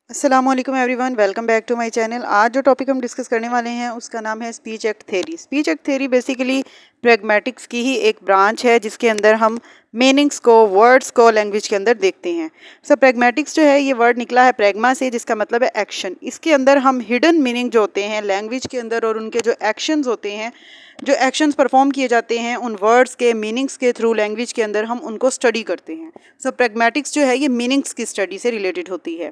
अस्सलामुअलैकुम everyone, welcome back to my channel. आज जो टॉपिक हम डिस्कस करने वाले हैं उसका नाम है speech act theory. Speech act theory basically pragmatics की ही एक ब्रांच है जिसके अंदर हम मीनिंग्स को, वर्ड्स को लैंग्वेज के अंदर देखते हैं। प्रैग्मेटिक्स जो है, ये वर्ड निकला है प्रैग्मा से, जिसका मतलब है एक्शन। इसके अंदर हम हिडन मीनिंग जो होते हैं लैंग्वेज के अंदर और उनके जो एक्शंस होते हैं, जो एक्शंस परफॉर्म किए जाते हैं उन वर्ड्स के मीनिंग्स के थ्रू लैंग्वेज के अंदर, हम उनको स्टडी करते हैं। प्रैग्मेटिक्स जो है ये मीनिंग्स की स्टडी से रिलेटेड होती है।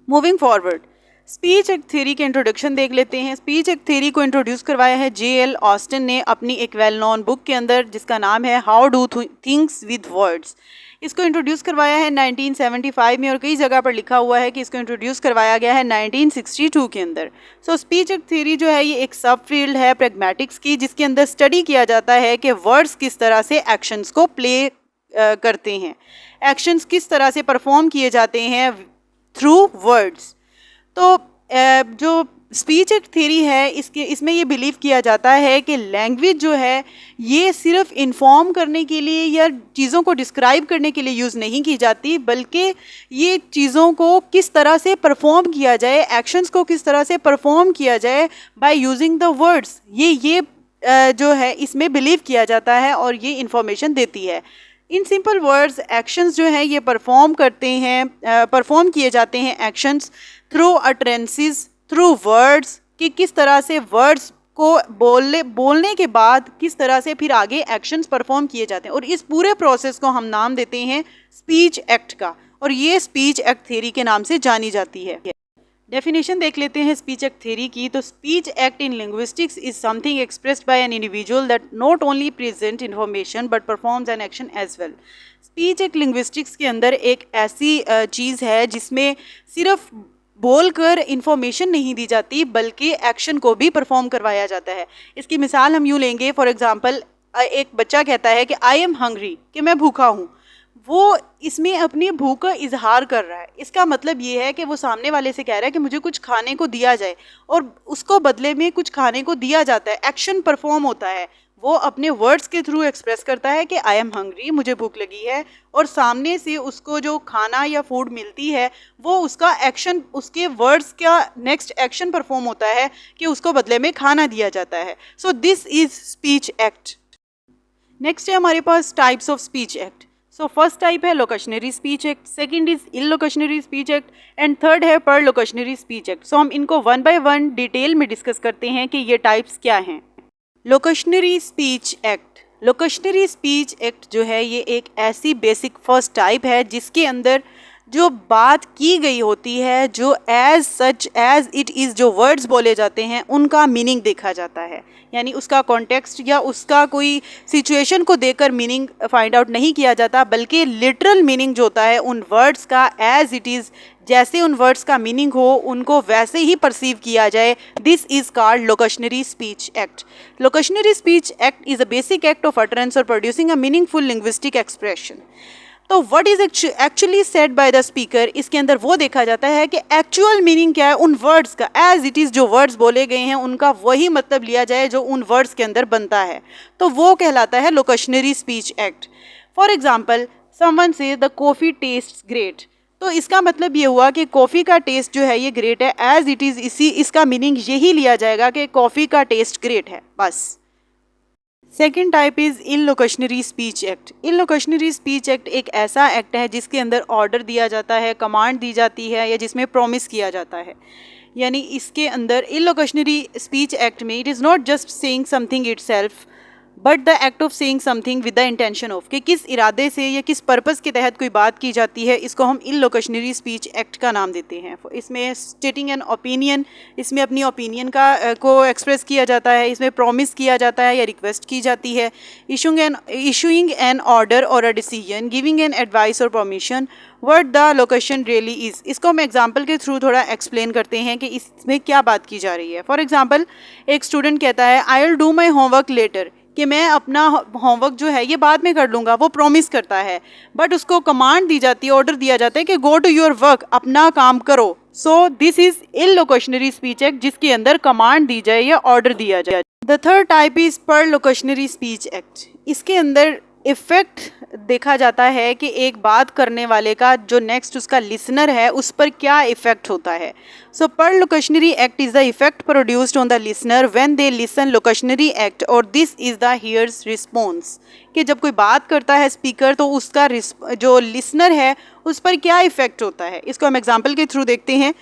Moving forward, speech act theory के इंट्रोडक्शन देख लेते हैं। स्पीच एक्ट थ्योरी को इंट्रोड्यूस करवाया है J.L. ऑस्टिन ने अपनी एक वेल नोन बुक के अंदर, जिसका नाम है how do things with words. इसको इंट्रोड्यूस करवाया है 1975 में और कई जगह पर लिखा हुआ है कि इसको इंट्रोड्यूस करवाया गया है 1962 के अंदर। स्पीच एक्ट थ्योरी जो है ये एक सब फील्ड है प्रैग्मेटिक्स की, जिसके अंदर स्टडी किया जाता है कि वर्ड्स किस तरह से एक्शंस को प्ले करते हैं, एक्शंस किस तरह से परफॉर्म किए जाते हैं थ्रू वर्ड्स। तो जो स्पीच एक्ट थ्योरी है इसमें ये बिलीव किया जाता है कि लैंग्वेज जो है ये सिर्फ इन्फॉर्म करने के लिए या चीज़ों को डिस्क्राइब करने के लिए यूज़ नहीं की जाती, बल्कि ये चीज़ों को किस तरह से परफॉर्म किया जाए, एक्शंस को किस तरह से परफॉर्म किया जाए बाय यूजिंग द वर्ड्स, ये जो है इसमें बिलीव किया जाता है और ये इंफॉर्मेशन देती है। इन सिंपल वर्ड्स, एक्शंस जो हैं ये परफॉर्म किए जाते हैं actions through utterances, through words, कि किस तरह से वर्ड्स को बोलने के बाद किस तरह से फिर आगे एक्शंस परफॉर्म किए जाते हैं, और इस पूरे प्रोसेस को हम नाम देते हैं स्पीच एक्ट का, और ये स्पीच एक्ट थ्योरी के नाम से जानी जाती है। डेफिनेशन देख लेते हैं स्पीच एक्ट थ्योरी की। तो speech act in linguistics is something expressed by an individual that not only present information but performs an action as well. Speech act linguistics के अंदर एक ऐसी चीज़ है जिसमें सिर्फ बोलकर इन्फॉर्मेशन नहीं दी जाती बल्कि एक्शन को भी परफॉर्म करवाया जाता है। इसकी मिसाल हम यूँ लेंगे, फॉर एग्जांपल एक बच्चा कहता है कि आई एम हंग्री, कि मैं भूखा हूँ। वो इसमें अपनी भूख का इजहार कर रहा है। इसका मतलब ये है कि वो सामने वाले से कह रहा है कि मुझे कुछ खाने को दिया जाए, और उसको बदले में कुछ खाने को दिया जाता है, एक्शन परफॉर्म होता है। वो अपने वर्ड्स के थ्रू एक्सप्रेस करता है कि आई एम हंग्री, मुझे भूख लगी है, और सामने से उसको जो खाना या फूड मिलती है वो उसका एक्शन, उसके वर्ड्स का नेक्स्ट एक्शन परफॉर्म होता है कि उसको बदले में खाना दिया जाता है। So this is speech act. Next है हमारे पास types of speech act. First type है locutionary speech act, second is illocutionary speech act, and third है परलोकेशनरी स्पीच एक्ट। हम इनको वन बाय वन डिटेल में डिस्कस करते हैं कि ये टाइप्स क्या हैं। Locutionary speech act. Locutionary speech act जो है ये एक ऐसी बेसिक फर्स्ट टाइप है जिसके अंदर जो बात की गई होती है, जो as such as it is जो वर्ड्स बोले जाते हैं उनका मीनिंग देखा जाता है। यानी उसका कॉन्टेक्स्ट या उसका कोई सिचुएशन को देखकर मीनिंग फाइंड आउट नहीं किया जाता, बल्कि लिटरल मीनिंग जो होता है उन वर्ड्स का एज इट इज़, जैसे उन वर्ड्स का मीनिंग हो उनको वैसे ही परसीव किया जाए। This is called locutionary speech act. Locutionary speech act is a basic act of utterance और producing a meaningful linguistic expression. तो what is actually said by the speaker, इसके अंदर वो देखा जाता है कि एक्चुअल मीनिंग क्या है उन वर्ड्स का, एज इट इज़ जो वर्ड्स बोले गए हैं उनका वही मतलब लिया जाए जो उन वर्ड्स के अंदर बनता है, तो वो कहलाता है locutionary speech act. For example, someone say the coffee tastes great, तो इसका मतलब ये हुआ कि कॉफ़ी का टेस्ट जो है ये ग्रेट है, एज इट इज़ इसका मीनिंग यही लिया जाएगा कि कॉफ़ी का टेस्ट ग्रेट है, बस। Second type is illocutionary speech act. Illocutionary speech act एक ऐसा एक्ट है जिसके अंदर ऑर्डर दिया जाता है, कमांड दी जाती है, या जिसमें प्रॉमिस किया जाता है। यानी इसके अंदर इलोकेशनरी स्पीच एक्ट में it is not just saying something itself but the act of saying something with the intention of, कि किस इरादे से या किस पर्पज़ के तहत कोई बात की जाती है, इसको हम इलोकेशनरी स्पीच एक्ट का नाम देते हैं। इसमें स्टेटिंग एन ओपिनियन, इसमें अपनी ओपिनियन को एक्सप्रेस किया जाता है, इसमें प्रॉमिस किया जाता है या रिक्वेस्ट की जाती है, इशूइंग एन ऑर्डर और a decision, giving an advice और permission, what the location really is. इसको हम एग्जाम्पल के थ्रू थोड़ा एक्सप्लेन करते हैं कि इसमें क्या बात की जा रही है। फॉर एग्जाम्पल, एक स्टूडेंट कहता है I will do my homework later, कि मैं अपना होमवर्क जो है ये बाद में कर लूँगा, वो प्रॉमिस करता है, बट उसको कमांड दी जाती है, ऑर्डर दिया जाता है कि गो टू योर वर्क, अपना काम करो। So this is illocutionary speech act, जिसके अंदर कमांड दी जाए या ऑर्डर दिया जाए। The third type is perlocutionary speech act. इसके अंदर इफ़ेक्ट देखा जाता है कि एक बात करने वाले का जो नेक्स्ट उसका लिसनर है उस पर क्या इफ़ेक्ट होता है। So perlocutionary act is the effect produced on the listener when they listen locutionary act और this is the hearer's response, कि जब कोई बात करता है स्पीकर तो उसका जो लिसनर है उस पर क्या इफ़ेक्ट होता है। इसको हम एग्जांपल के थ्रू देखते हैं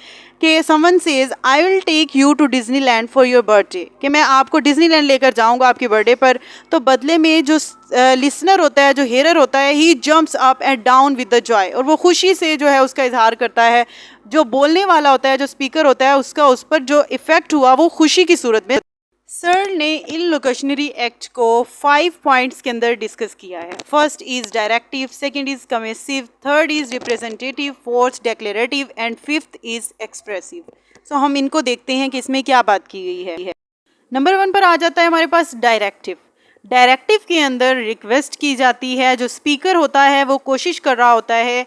कि someone says I will take you to Disneyland for your birthday, कि मैं आपको डिज्नीलैंड लेकर जाऊंगा आपके बर्थडे पर। तो बदले में जो लिसनर होता है, जो हेयर होता है, he jumps up and down with the joy, और वो खुशी से जो है उसका इजहार करता है। जो बोलने वाला होता है, जो स्पीकर होता है, उसका उस पर जो इफ़ेक्ट हुआ वो खुशी की सूरत में। सर ने इन लोकेशनरी एक्ट को 5 पॉइंट्स के अंदर डिस्कस किया है। First is directive, second is commissive, third is representative, fourth declarative and fifth is expressive. So हम इनको देखते हैं कि इसमें क्या बात की गई है। नंबर 1 पर आ जाता है हमारे पास डायरेक्टिव। डायरेक्टिव के अंदर रिक्वेस्ट की जाती है, जो स्पीकर होता है वो कोशिश कर रहा होता है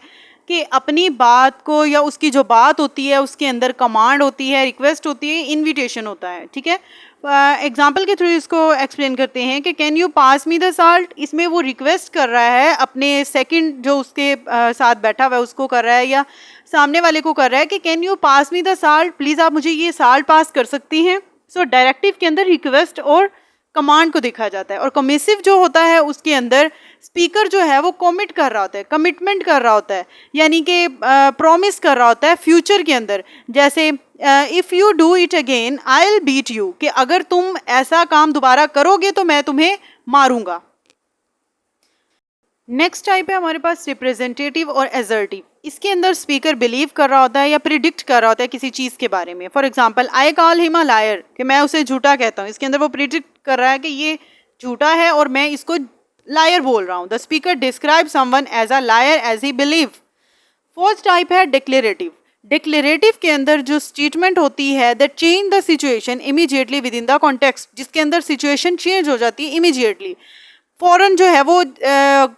कि अपनी बात को, या उसकी जो बात होती है उसके अंदर कमांड होती है, रिक्वेस्ट होती है, इनविटेशन होता है। ठीक है, एग्जाम्पल के थ्रू इसको एक्सप्लेन करते हैं कि can you pass me the salt. इसमें वो रिक्वेस्ट कर रहा है, अपने सेकंड जो उसके साथ बैठा हुआ है उसको कर रहा है, या सामने वाले को कर रहा है कि can you pass me the salt, please आप मुझे ये साल्ट पास कर सकती हैं। सो डायरेक्टिव के अंदर रिक्वेस्ट और कमांड को देखा जाता है। और कमिसिव जो होता है उसके अंदर स्पीकर जो है वो कमिट कर रहा होता है, कमिटमेंट कर रहा होता है, यानी कि प्रॉमिस कर रहा होता है फ्यूचर के अंदर। जैसे if you do it again I will beat you, कि अगर तुम ऐसा काम दोबारा करोगे तो मैं तुम्हें मारूंगा। नेक्स्ट टाइप है हमारे पास रिप्रेजेंटेटिव और एजर्टिव। इसके अंदर स्पीकर बिलीव कर रहा होता है या प्रिडिक्ट कर रहा होता है किसी चीज़ के बारे में। For example I call him a liar, कि मैं उसे झूठा कहता हूँ। इसके अंदर वो प्रिडिक्ट कर रहा है कि ये झूठा है और मैं इसको लायर बोल रहा हूँ। The speaker describe someone as a liar as he believe. Fourth type है डिक्लेरेटिव। डिक्लेरेटिव के अंदर जो स्टेटमेंट होती है that change the situation immediately within the context, जिसके अंदर सिचुएशन चेंज हो जाती है इमीडिएटली, फ़ौरन जो है वो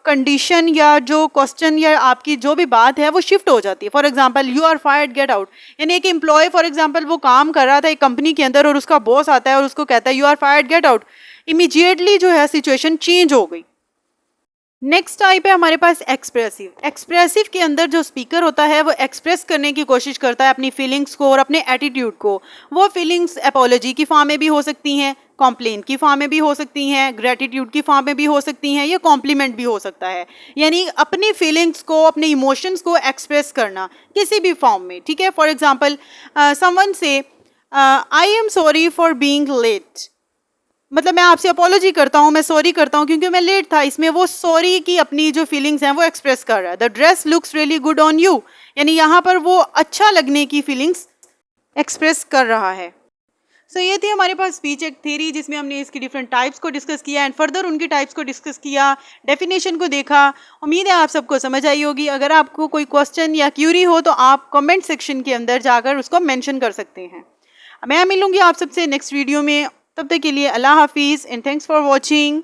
कंडीशन या जो क्वेश्चन या आपकी जो भी बात है वो शिफ्ट हो जाती है। For example you are fired get out, यानी एक एम्प्लॉय फॉर एग्जांपल वो काम कर रहा था एक कंपनी के अंदर और उसका बॉस आता है और उसको कहता है you are fired get out, immediately जो है सिचुएशन चेंज हो गई। नेक्स्ट टाइप है हमारे पास एक्सप्रेसिव। एक्सप्रेसिव के अंदर जो स्पीकर होता है वो एक्सप्रेस करने की कोशिश करता है अपनी फीलिंग्स को और अपने एटीट्यूड को। वो फीलिंग्स अपोलॉजी की फॉर्म में भी हो सकती हैं, कॉम्प्लेन की फॉर्म में भी हो सकती हैं, ग्रेटिट्यूड की फॉर्म में भी हो सकती हैं, या कॉम्प्लीमेंट भी हो सकता है। यानी अपनी फीलिंग्स को, अपने इमोशंस को एक्सप्रेस करना किसी भी फॉर्म में। ठीक है, for example someone says I am sorry for being late, मतलब मैं आपसे अपोलॉजी करता हूँ, मैं सॉरी करता हूँ क्योंकि मैं लेट था। इसमें वो सॉरी की अपनी जो फीलिंग्स हैं वो एक्सप्रेस कर रहा है। The dress looks really good on you, यानी यहाँ पर वो अच्छा लगने की फीलिंग्स एक्सप्रेस कर रहा है। सो ये थी हमारे पास स्पीच एक्ट थ्योरी, जिसमें हमने इसकी डिफरेंट टाइप्स को डिस्कस किया एंड फर्दर उनकी टाइप्स को डिस्कस किया, डेफिनेशन को देखा। उम्मीद है आप सबको समझ आई होगी। अगर आपको कोई क्वेश्चन या क्यूरी हो तो आप कमेंट सेक्शन के अंदर जाकर उसको मेंशन कर सकते हैं। मैं मिलूंगी आप सबसे नेक्स्ट वीडियो में। तब तक के लिए अल्लाह हाफिज़ एंड थैंक्स फॉर वॉचिंग।